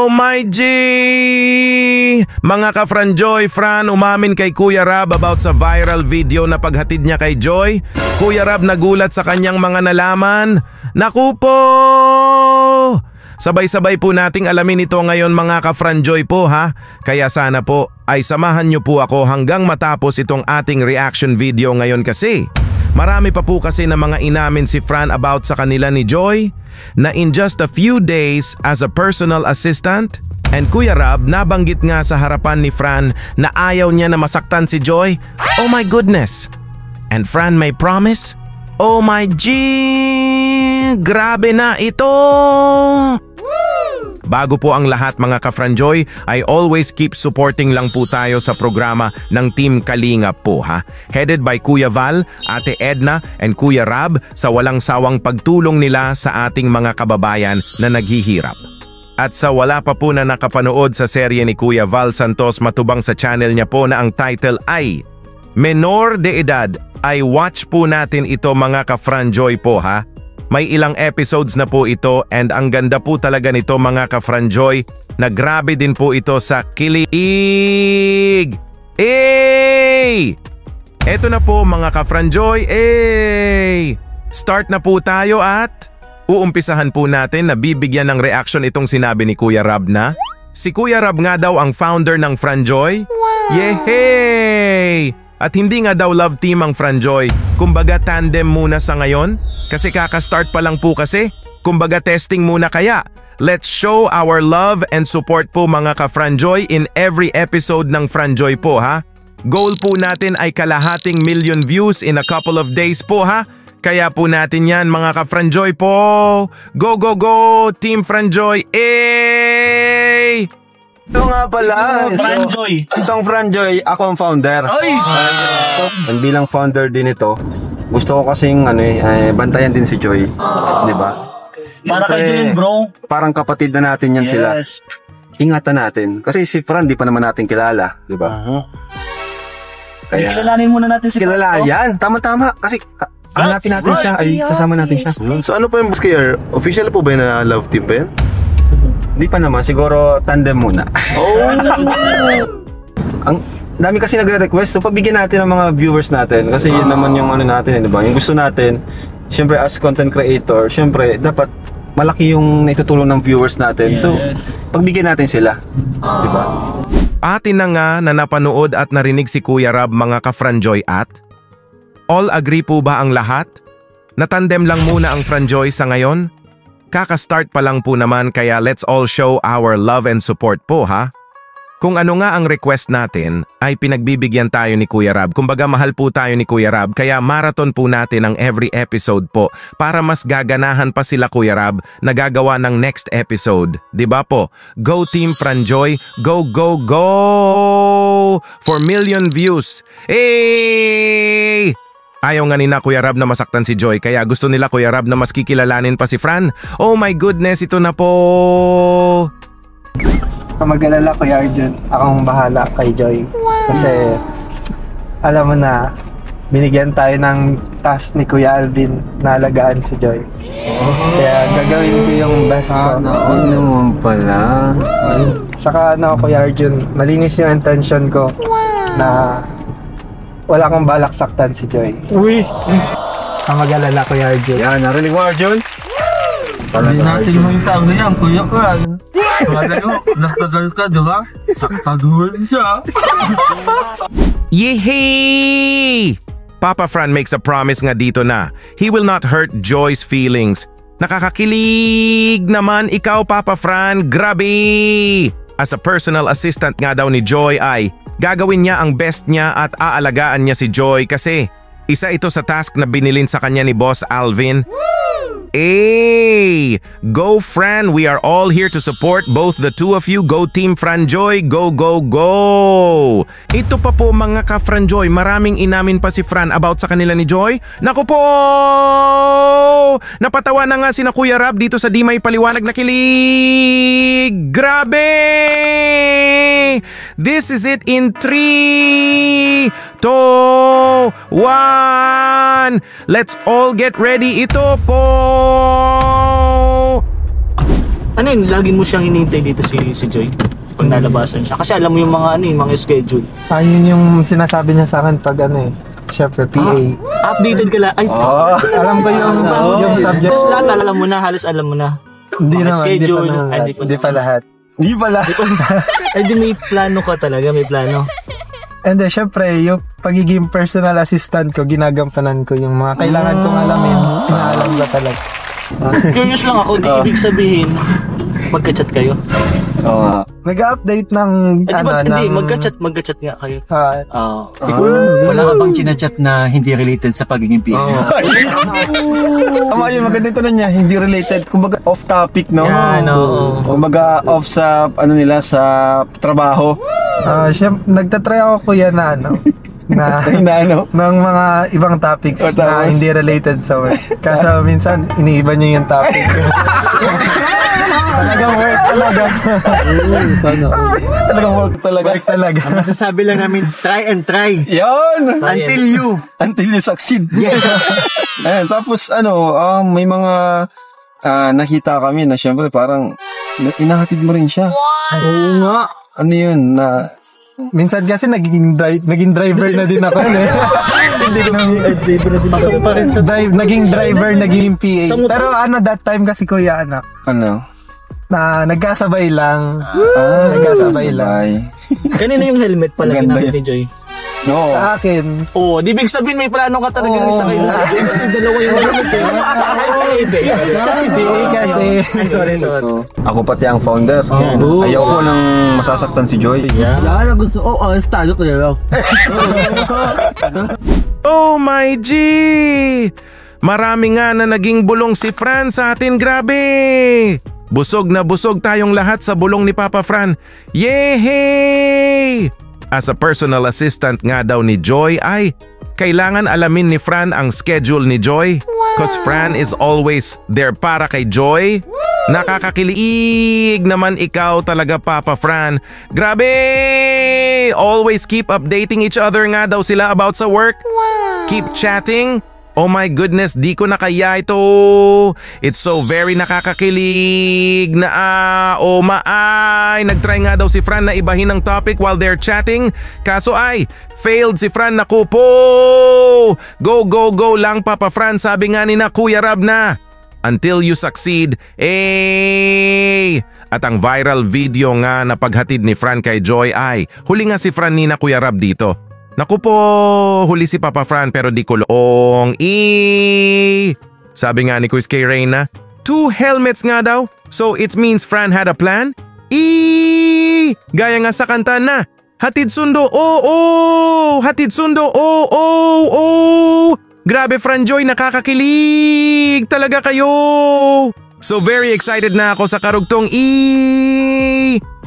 Oh my G! Mga ka-Fran Joy, Fran umamin kay Kuya Rab about sa viral video na paghatid niya kay Joy. Kuya Rab nagulat sa kanyang mga nalaman. Naku po! Sabay-sabay po nating alamin ito ngayon mga ka-Fran Joy po ha. Kaya sana po ay samahan niyo po ako hanggang matapos itong ating reaction video ngayon kasi marami pa po kasi na mga inamin si Fran about sa kanila ni Joy na in just a few days as a personal assistant. And Kuya Rab nabanggit nga sa harapan ni Fran na ayaw niya na masaktan si Joy. Oh my goodness! And Fran may promise? Oh my G! Grabe na ito! Bago po ang lahat mga ka-Fran Joy, I always keep supporting lang po tayo sa programa ng Team Kalingap po ha. Headed by Kuya Val, Ate Edna, and Kuya Rab sa walang sawang pagtulong nila sa ating mga kababayan na naghihirap. At sa wala pa po na nakapanood sa serye ni Kuya Val Santos matubang sa channel niya po na ang title ay Menor de Edad, ay watch po natin ito mga ka-Fran Joy po ha. May ilang episodes na po ito and ang ganda po talaga nito mga ka-Fran Joy na grabe din po ito sa kilig. Eto na po mga ka-Fran Joy. Start na po tayo at uumpisahan po natin na bibigyan ng reaction itong sinabi ni Kuya Rab na si Kuya Rab nga daw ang founder ng Fran Joy. Wow! Yehey! At hindi nga daw love team ang Fran Joy. Kumbaga tandem muna sa ngayon. Kasi kaka-start pa lang po kasi. Kumbaga testing muna kaya. Let's show our love and support po mga ka-Fran Joy in every episode ng Fran Joy po ha. Goal po natin ay kalahating million views in a couple of days po ha. Kaya po natin yan mga ka-Fran Joy po. Go go go Team Fran Joy. Ito nga pala, Fran Joy. Itong Fran Joy, ako ang founder. Ay! And bilang founder din ito, gusto ko kasing bantayan din si Joy. Di ba? Para kay Joy bro. Parang kapatid na natin yan sila. Ingatan natin. Kasi si Fran, di pa naman natin kilala. Di ba? Kaya kilalanin muna natin si Fran. Kilala yan. Tama-tama. Kasi hanapin natin siya. Ay, sasama natin siya. So ano po yung Buskayer? Official po ba yung na love team ba yan? Di pa naman, siguro tandem muna. Ang dami kasi nagre-request, so pabigyan natin ang mga viewers natin kasi yun naman yung ano natin, di ba? Yung gusto natin, syempre as content creator, syempre dapat malaki yung naitutulong ng viewers natin. So pagbigyan natin sila, di ba? Atin na nga na napanood at narinig si Kuya Rab mga ka-Fran Joy at all agree po ba ang lahat? Natandem lang muna ang Fran Joy sa ngayon? Kaka-start pa lang po naman kaya let's all show our love and support po ha. Kung ano nga ang request natin ay pinagbibigyan tayo ni Kuya Rab. Kumbaga mahal po tayo ni Kuya Rab kaya marathon po natin ang every episode po para mas gaganahan pa sila Kuya Rab na gagawa ng next episode. Diba po? Go Team Fran Joy! Go go go! For million views! Hey! Ayaw nga nina Kuya Rab na masaktan si Joy kaya gusto nila Kuya Rab na mas kikilalanin pa si Fran. Oh my goodness, ito na po! Mag-alala Kuya Arjun, akong bahala kay Joy. Kasi alam mo na, binigyan tayo ng task ni Kuya Alvin na alagaan si Joy. Kaya gagawin ko yung best ko. Ano naman pala? Saka Kuya Arjun, malinis yung intention ko na wala akong balak saktan si Joy. Uy! Sa mag-alala Kuya Arjun. Yan, narinig mo Arjun? Hindi natin mo yung tao yan, kuya ka. Wala nyo, nakagal ka, diba? Saktagulan siya. Yehey! Papa Fran makes a promise nga dito na he will not hurt Joy's feelings. Nakakakilig naman ikaw Papa Fran, grabe! As a personal assistant nga daw ni Joy ay gagawin niya ang best niya at aalagaan niya si Joy kasi isa ito sa task na binilin sa kanya ni Boss Alvin. Hey! Go Fran! We are all here to support both the two of you. Go Team Fran Joy! Go, go, go! Ito pa po mga ka-Fran Joy, maraming inamin pa si Fran about sa kanila ni Joy. Naku po! Napatawa na nga si na Kuya Rab dito sa di may paliwanag na kilig! Grabe! This is it in 3, 2, 1! Let's all get ready. Ito po! Ano yun, lagi mo siyang hinihintay dito si Joy? Pag nalabasan siya. Kasi alam mo yung mga yung mga schedule. Yun yung sinasabi niya sa akin pag syempre PA. Updated ka lang. Ay, Alam ko yung subject. halos lahat alam mo na, halos alam mo na. Hindi Mga naman, schedule. Ay, hindi pa lahat. Hindi pa lahat. Ay, di may plano ka talaga, may plano. And then, syempre, yung pagiging personal assistant ko, ginagampanan ko yung mga kailangan kong alamin. Inaalam ko talaga. Curious lang ako, di ibig sabihin, magka-chat kayo. Oo nga. Nag-update ng, Ay, hindi, magka-chat nga kayo. Wala ka bang chinachat na hindi related sa pagiging PA? Tama yun, maganda ito na niya, hindi related. Kumbaga off topic, no? Yan, oo. Kumbaga off sa, sa trabaho. Nagtatry ako kuya na na ng mga ibang topics na hindi related sa work. Kasi minsan, iniiba niya yung topic. Talagang work talaga. Talagang work talaga. Work talaga. Ang masasabi lang namin, try and try. Yun! Until you succeed. Ayan, tapos may mga nakita kami na syempre parang inahatid mo rin siya. Oo nga. Ano yun na Minsan kasi naging driver na din ako. Pasok pa rin sa Naging driver, naging PA. Pero that time kasi kuya anak, na nagkasabay lang. Nagkasabay lang. Kanina yung helmet pala ginamit ni Joy. No. Sa akin. Oo, di big sabihin may plano ka talaga rin sa kayo. Kasi dalawa yung helmet. Kasi PA kasi. Sorry. Ako pati ang founder. Ayaw ko nang masasaktan si Joy. Wala na gusto. Estado ko na. Oh my G! Marami nga na naging bulong si Fran sa atin, grabe! Busog na busog tayong lahat sa bulong ni Papa Fran. Yehey! As a personal assistant nga daw ni Joy ay kailangan alamin ni Fran ang schedule ni Joy. Cause Fran is always there para kay Joy. Nakakakilig naman ikaw talaga, Papa Fran. Grabe! Always keep updating each other nga daw sila about sa work. Keep chatting. Oh my goodness, di ko na kaya ito. It's so very nakakakilig na nagtry nga daw si Fran na ibahin ang topic while they're chatting. Kaso ay, failed si Fran, naku po. Go lang Papa Fran, sabi nga ni na Kuya Rab na. Until you succeed, At ang viral video nga na paghatid ni Fran kay Joy ay, huli nga si Fran ni na Kuya Rab dito. Naku po, huli si Papa Fran pero di kulong. Sabi nga ni Quiz K. Reyna, 2 helmets nga daw. So it means Fran had a plan? Gaya nga sa kanta na, hatid sundo, hatid sundo, Grabe Fran Joy, nakakakilig talaga kayo. So very excited na ako sa karugtong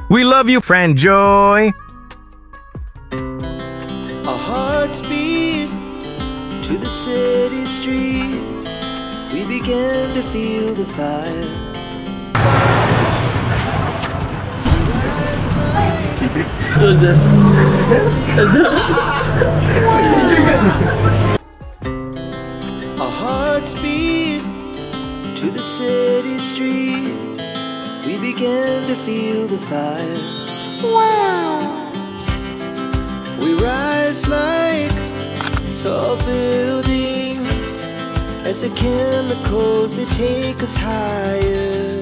We love you Fran Joy. Our hearts beat to the city streets. We began to feel the fire. Our hearts beat to the city streets. We began to feel the fire. We rise like tall buildings as the chemicals they take us higher.